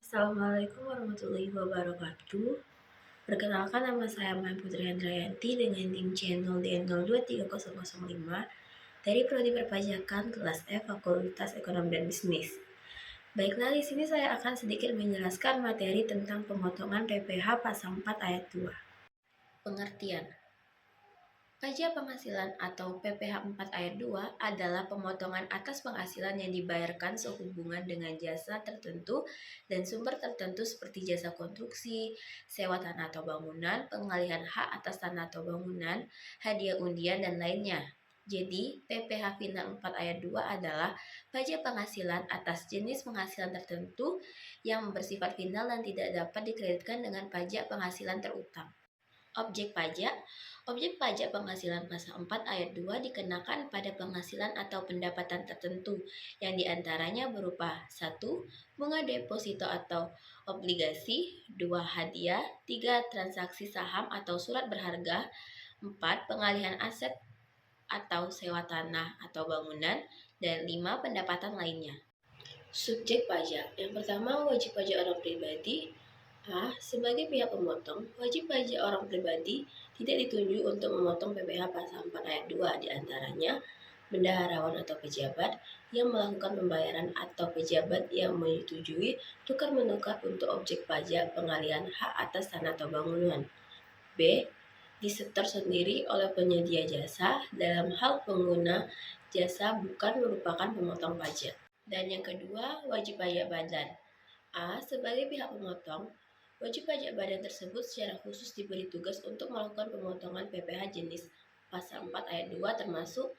Assalamualaikum warahmatullahi wabarakatuh. Perkenalkan, nama saya Maya Putri Handrayanti dengan NIM channel D023005 dari Prodi Perpajakan kelas F Fakultas Ekonomi dan Bisnis. Baiklah, di sini saya akan sedikit menjelaskan materi tentang pemotongan PPh pasal 4 ayat 2. Pengertian. Pajak penghasilan atau PPh 4 ayat 2 adalah pemotongan atas penghasilan yang dibayarkan sehubungan dengan jasa tertentu dan sumber tertentu seperti jasa konstruksi, sewa tanah atau bangunan, pengalihan hak atas tanah atau bangunan, hadiah undian, dan lainnya. Jadi, PPh final 4 ayat 2 adalah pajak penghasilan atas jenis penghasilan tertentu yang bersifat final dan tidak dapat dikreditkan dengan pajak penghasilan terutang. Objek pajak penghasilan pasal 4 ayat 2 dikenakan pada penghasilan atau pendapatan tertentu yang diantaranya berupa 1. Bunga deposito atau obligasi, 2. Hadiah, 3. Transaksi saham atau surat berharga, 4. Pengalihan aset atau sewa tanah atau bangunan, dan 5. Pendapatan lainnya. Subjek pajak. Yang pertama, wajib pajak orang pribadi. A. Sebagai pihak pemotong, wajib pajak orang pribadi tidak ditunjuk untuk memotong PPh pasal 4 ayat 2, diantaranya bendaharawan atau pejabat yang melakukan pembayaran atau pejabat yang menyetujui tukar-menukar untuk objek pajak pengalihan hak atas tanah atau bangunan. B. Disetor sendiri oleh penyedia jasa dalam hal pengguna jasa bukan merupakan pemotong pajak. Dan yang kedua, wajib pajak badan. A. Sebagai pihak pemotong, wajib pajak badan tersebut secara khusus diberi tugas untuk melakukan pemotongan PPh jenis pasal 4 ayat 2 termasuk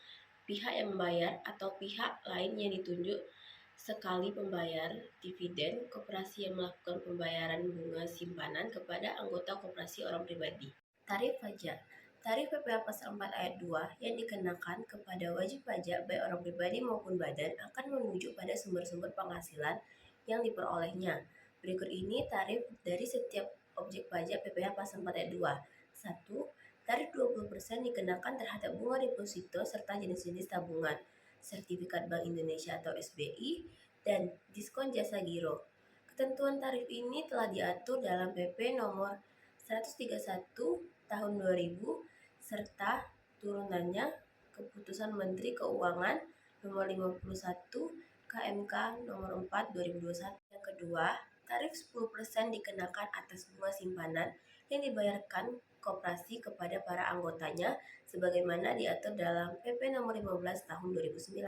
pihak yang membayar atau pihak lain yang ditunjuk sekali pembayar dividen, koperasi yang melakukan pembayaran bunga simpanan kepada anggota koperasi orang pribadi. Tarif pajak. Tarif PPh pasal 4 ayat 2 yang dikenakan kepada wajib pajak baik orang pribadi maupun badan akan merujuk pada sumber-sumber penghasilan yang diperolehnya. Berikut ini tarif dari setiap objek pajak PPh pasal 4 ayat 2. 1. Tarif 20% dikenakan terhadap bunga deposito serta jenis-jenis tabungan, sertifikat Bank Indonesia atau SBI, dan diskon jasa giro. Ketentuan tarif ini telah diatur dalam PP nomor 131 tahun 2000 serta turunannya Keputusan Menteri Keuangan nomor 51 KMK nomor 4 2021. Yang kedua, tarif 10% dikenakan atas bunga simpanan yang dibayarkan koperasi kepada para anggotanya sebagaimana diatur dalam PP nomor 15 tahun 2009.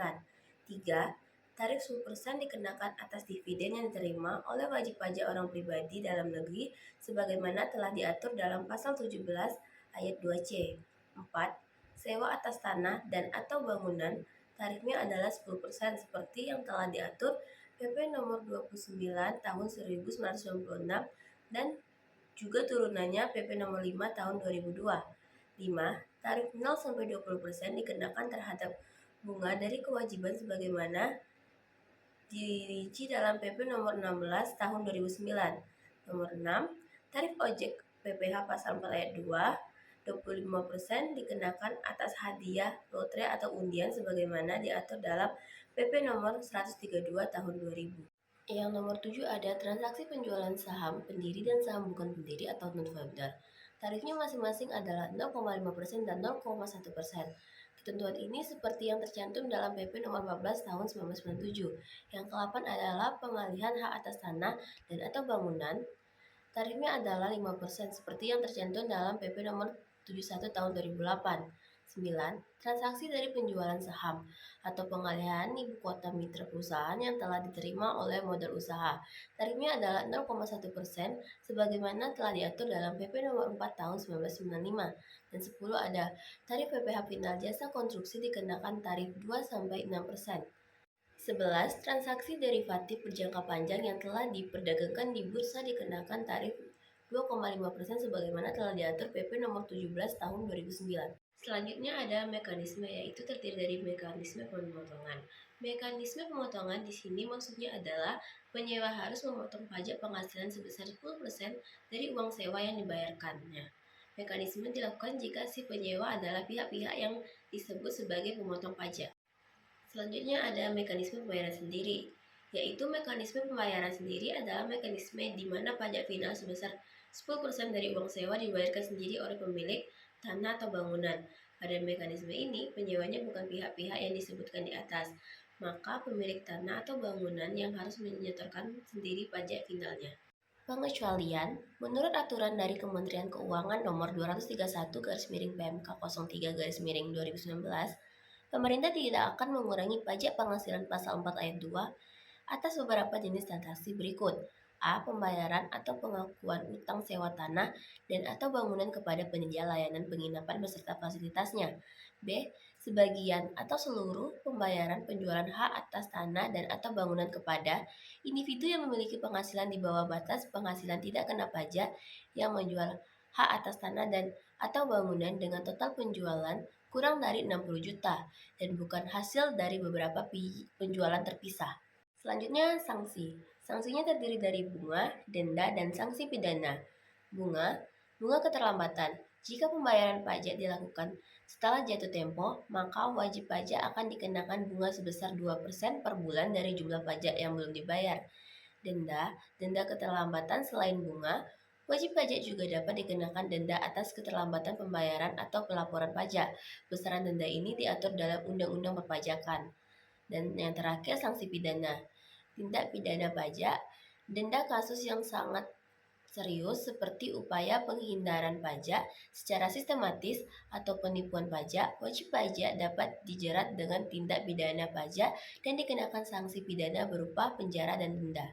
3. Tarif 10% dikenakan atas dividen yang diterima oleh wajib pajak orang pribadi dalam negeri sebagaimana telah diatur dalam pasal 17 ayat 2C. 4. Sewa atas tanah dan atau bangunan, tarifnya adalah 10% seperti yang telah diatur PP nomor 29 tahun 1996 dan juga turunannya PP nomor 5 tahun 2002. 5. Tarif 0 sampai 20% dikenakan terhadap bunga dari kewajiban sebagaimana dirinci dalam PP nomor 16 tahun 2009. Nomor 6. Tarif ojek PPh pasal 4 ayat 2 25% dikenakan atas hadiah, lotre atau undian sebagaimana diatur dalam PP nomor 132 tahun 2000. Yang nomor 7 ada transaksi penjualan saham pendiri dan saham bukan pendiri atau non-founder. Tarifnya masing-masing adalah 0,5% dan 0,1%. Ketentuan ini seperti yang tercantum dalam PP nomor 14 tahun 1997. Yang ke-8 adalah pengalihan hak atas tanah dan atau bangunan. Tarifnya adalah 5% seperti yang tercantum dalam PP nomor 71 tahun 2008. 9. Transaksi dari penjualan saham atau pengalihan ibu kota mitra perusahaan yang telah diterima oleh modal usaha. Tarifnya adalah 0,1% sebagaimana telah diatur dalam PP nomor 4 tahun 1995. Dan 10 ada tarif PPh final jasa konstruksi dikenakan tarif 2-6%. 11. Transaksi derivatif berjangka panjang yang telah diperdagangkan di bursa dikenakan tarif 2,5% sebagaimana telah diatur PP nomor 17 tahun 2009. Selanjutnya ada mekanisme, yaitu terdiri dari mekanisme pemotongan. Mekanisme pemotongan di sini maksudnya adalah penyewa harus memotong pajak penghasilan sebesar 10% dari uang sewa yang dibayarkannya. Mekanisme dilakukan jika si penyewa adalah pihak-pihak yang disebut sebagai pemotong pajak. Selanjutnya ada mekanisme pembayaran sendiri. yaitu mekanisme pembayaran sendiri adalah mekanisme di mana pajak final sebesar 10% dari uang sewa dibayarkan sendiri oleh pemilik tanah atau bangunan. Pada mekanisme ini, penyewanya bukan pihak-pihak yang disebutkan di atas, maka pemilik tanah atau bangunan yang harus menyetorkan sendiri pajak finalnya. Pengecualian, menurut aturan dari Kementerian Keuangan nomor 231/PMK 03/2019, pemerintah tidak akan mengurangi pajak penghasilan pasal 4 ayat 2 atas beberapa jenis transaksi berikut. A. Pembayaran atau pengakuan utang sewa tanah dan atau bangunan kepada penyedia layanan penginapan beserta fasilitasnya. B. Sebagian atau seluruh pembayaran penjualan hak atas tanah dan atau bangunan kepada individu yang memiliki penghasilan di bawah batas penghasilan tidak kena pajak yang menjual hak atas tanah dan atau bangunan dengan total penjualan kurang dari 60 juta dan bukan hasil dari beberapa penjualan terpisah. Selanjutnya, sanksi. Sanksinya terdiri dari bunga, denda, dan sanksi pidana. Bunga keterlambatan. Jika pembayaran pajak dilakukan setelah jatuh tempo, maka wajib pajak akan dikenakan bunga sebesar 2% per bulan dari jumlah pajak yang belum dibayar. Denda keterlambatan selain bunga, wajib pajak juga dapat dikenakan denda atas keterlambatan pembayaran atau pelaporan pajak. Besaran denda ini diatur dalam Undang-Undang Perpajakan. Dan yang terakhir, sanksi pidana. Tindak pidana pajak, denda kasus yang sangat serius seperti upaya penghindaran pajak secara sistematis atau penipuan pajak, wajib pajak dapat dijerat dengan tindak pidana pajak dan dikenakan sanksi pidana berupa penjara dan denda.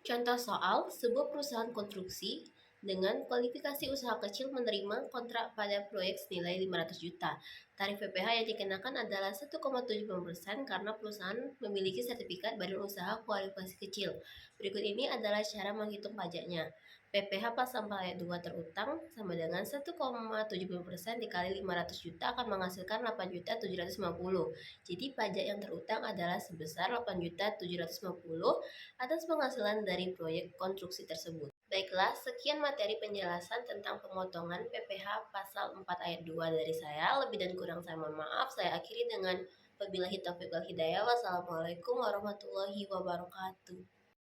Contoh soal, sebuah perusahaan konstruksi dengan kualifikasi usaha kecil menerima kontrak pada proyek senilai 500 juta. Tarif PPh yang dikenakan adalah 1,75% karena perusahaan memiliki sertifikat Badan Usaha Kualifikasi Kecil. Berikut ini adalah cara menghitung pajaknya. PPh pasal 4 ayat 2 terutang sama dengan 1,75% dikali 500 juta akan menghasilkan 8.750. Jadi pajak yang terutang adalah sebesar 8.750 atas penghasilan dari proyek konstruksi tersebut. Baiklah, sekian materi penjelasan tentang pemotongan PPh pasal 4 ayat 2 dari saya. Lebih dan kurang saya mohon maaf. Saya akhiri dengan wabillahi taufiq wal hidayah. Wassalamualaikum warahmatullahi wabarakatuh.